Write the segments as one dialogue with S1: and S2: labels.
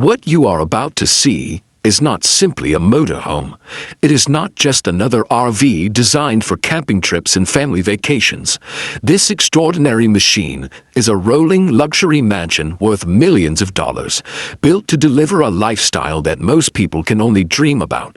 S1: What you are about to see is not simply a motorhome. It is not just another RV designed for camping trips and family vacations. This extraordinary machine is a rolling luxury mansion worth millions of dollars, built to deliver a lifestyle that most people can only dream about.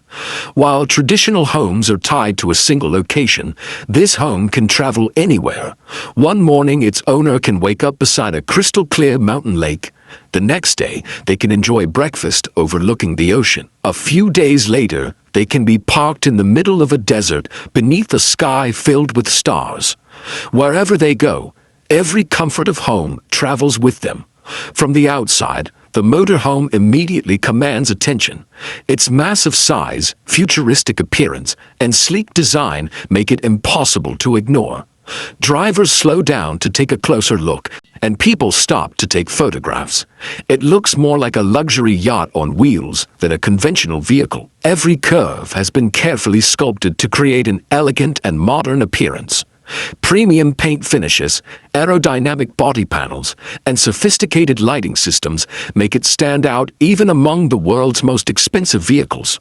S1: While traditional homes are tied to a single location, this home can travel anywhere. One morning, its owner can wake up beside a crystal-clear mountain lake. The next day, they can enjoy breakfast overlooking the ocean. A few days later, they can be parked in the middle of a desert beneath a sky filled with stars. Wherever they go, every comfort of home travels with them. From the outside, the motorhome immediately commands attention. Its massive size, futuristic appearance, and sleek design make it impossible to ignore. Drivers slow down to take a closer look, and people stop to take photographs. It looks more like a luxury yacht on wheels than a conventional vehicle. Every curve has been carefully sculpted to create an elegant and modern appearance. Premium paint finishes, aerodynamic body panels, and sophisticated lighting systems make it stand out even among the world's most expensive vehicles.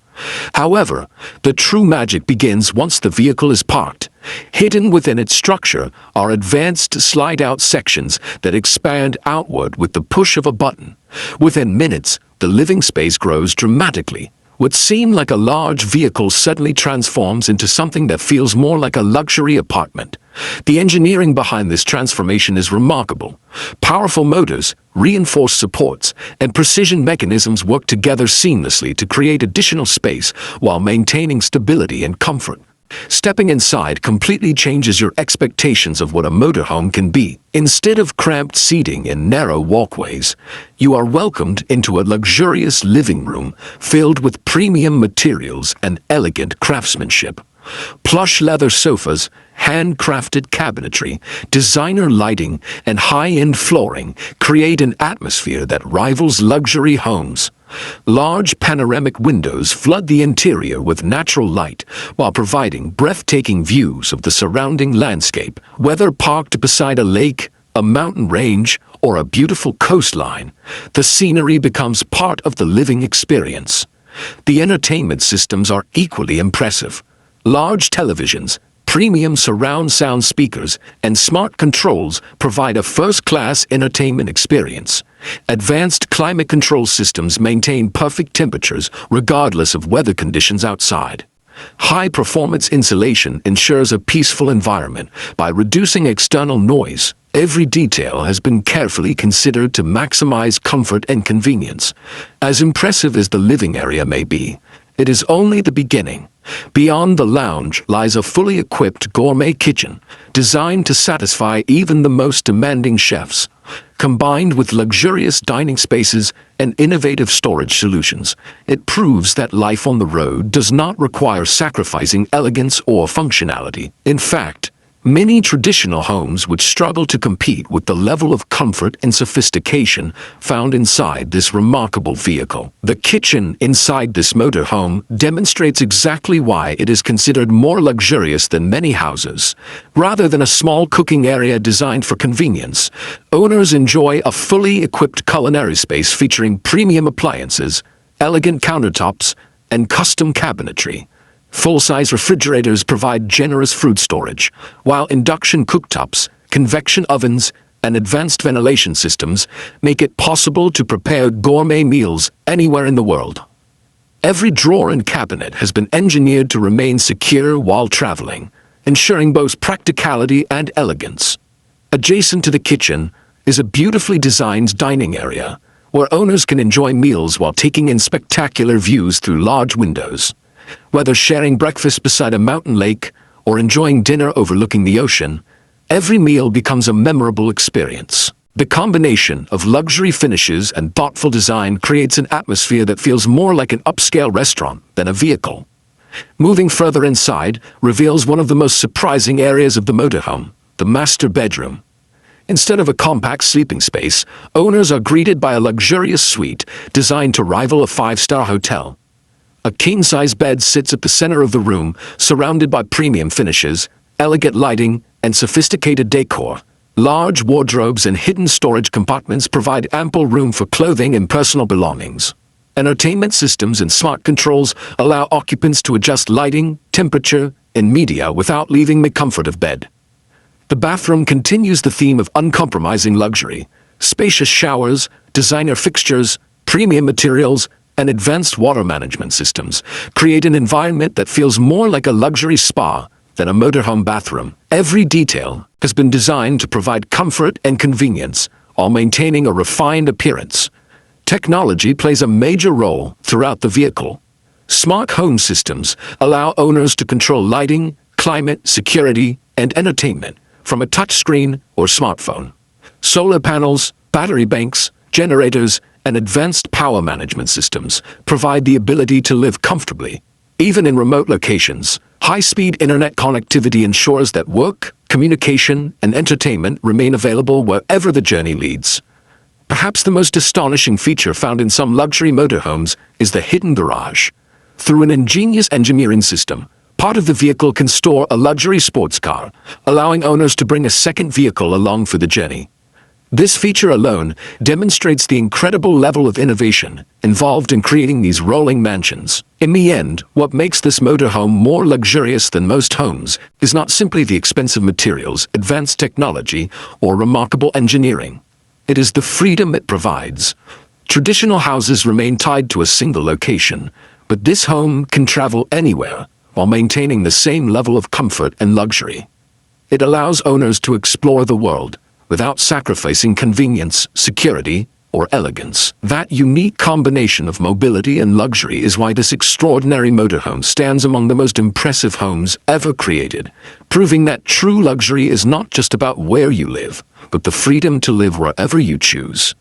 S1: However, the true magic begins once the vehicle is parked. Hidden within its structure are advanced slide-out sections that expand outward with the push of a button. Within minutes, the living space grows dramatically. What seemed like a large vehicle suddenly transforms into something that feels more like a luxury apartment. The engineering behind this transformation is remarkable. Powerful motors, reinforced supports, and precision mechanisms work together seamlessly to create additional space while maintaining stability and comfort. Stepping inside completely changes your expectations of what a motorhome can be. Instead of cramped seating and narrow walkways, you are welcomed into a luxurious living room filled with premium materials and elegant craftsmanship. Plush leather sofas, handcrafted cabinetry, designer lighting, and high-end flooring create an atmosphere that rivals luxury homes. Large panoramic windows flood the interior with natural light while providing breathtaking views of the surrounding landscape. Whether parked beside a lake, a mountain range, or a beautiful coastline, the scenery becomes part of the living experience. The entertainment systems are equally impressive. Large televisions, premium surround sound speakers, and smart controls provide a first-class entertainment experience. Advanced climate control systems maintain perfect temperatures regardless of weather conditions outside. High-performance insulation ensures a peaceful environment by reducing external noise. Every detail has been carefully considered to maximize comfort and convenience. As impressive as the living area may be, it is only the beginning. Beyond the lounge lies a fully equipped gourmet kitchen, designed to satisfy even the most demanding chefs. Combined with luxurious dining spaces and innovative storage solutions, it proves that life on the road does not require sacrificing elegance or functionality. In fact, many traditional homes would struggle to compete with the level of comfort and sophistication found inside this remarkable vehicle. The kitchen inside this motorhome demonstrates exactly why it is considered more luxurious than many houses. Rather than a small cooking area designed for convenience, owners enjoy a fully equipped culinary space featuring premium appliances, elegant countertops, and custom cabinetry. Full-size refrigerators provide generous fruit storage, while induction cooktops, convection ovens, and advanced ventilation systems make it possible to prepare gourmet meals anywhere in the world. Every drawer and cabinet has been engineered to remain secure while traveling, ensuring both practicality and elegance. Adjacent to the kitchen is a beautifully designed dining area, where owners can enjoy meals while taking in spectacular views through large windows. Whether sharing breakfast beside a mountain lake or enjoying dinner overlooking the ocean, every meal becomes a memorable experience. The combination of luxury finishes and thoughtful design creates an atmosphere that feels more like an upscale restaurant than a vehicle. Moving further inside reveals one of the most surprising areas of the motorhome, the master bedroom. Instead of a compact sleeping space, owners are greeted by a luxurious suite designed to rival a five-star hotel. A king-size bed sits at the center of the room, surrounded by premium finishes, elegant lighting, and sophisticated decor. Large wardrobes and hidden storage compartments provide ample room for clothing and personal belongings. Entertainment systems and smart controls allow occupants to adjust lighting, temperature, and media without leaving the comfort of bed. The bathroom continues the theme of uncompromising luxury. Spacious showers, designer fixtures, premium materials, and advanced water management systems create an environment that feels more like a luxury spa than a motorhome bathroom. Every detail has been designed to provide comfort and convenience while maintaining a refined appearance. Technology plays a major role throughout the vehicle. Smart home systems allow owners to control lighting, climate, security, and entertainment from a touchscreen or smartphone. Solar panels, battery banks, generators, and advanced power management systems provide the ability to live comfortably. Even in remote locations, high-speed internet connectivity ensures that work, communication, and entertainment remain available wherever the journey leads. Perhaps the most astonishing feature found in some luxury motorhomes is the hidden garage. Through an ingenious engineering system, part of the vehicle can store a luxury sports car, allowing owners to bring a second vehicle along for the journey. This feature alone demonstrates the incredible level of innovation involved in creating these rolling mansions. In the end, what makes this motorhome more luxurious than most homes is not simply the expensive materials, advanced technology, or remarkable engineering. It is the freedom it provides. Traditional houses remain tied to a single location, but this home can travel anywhere while maintaining the same level of comfort and luxury. It allows owners to explore the world without sacrificing convenience, security, or elegance. That unique combination of mobility and luxury is why this extraordinary motorhome stands among the most impressive homes ever created, proving that true luxury is not just about where you live, but the freedom to live wherever you choose.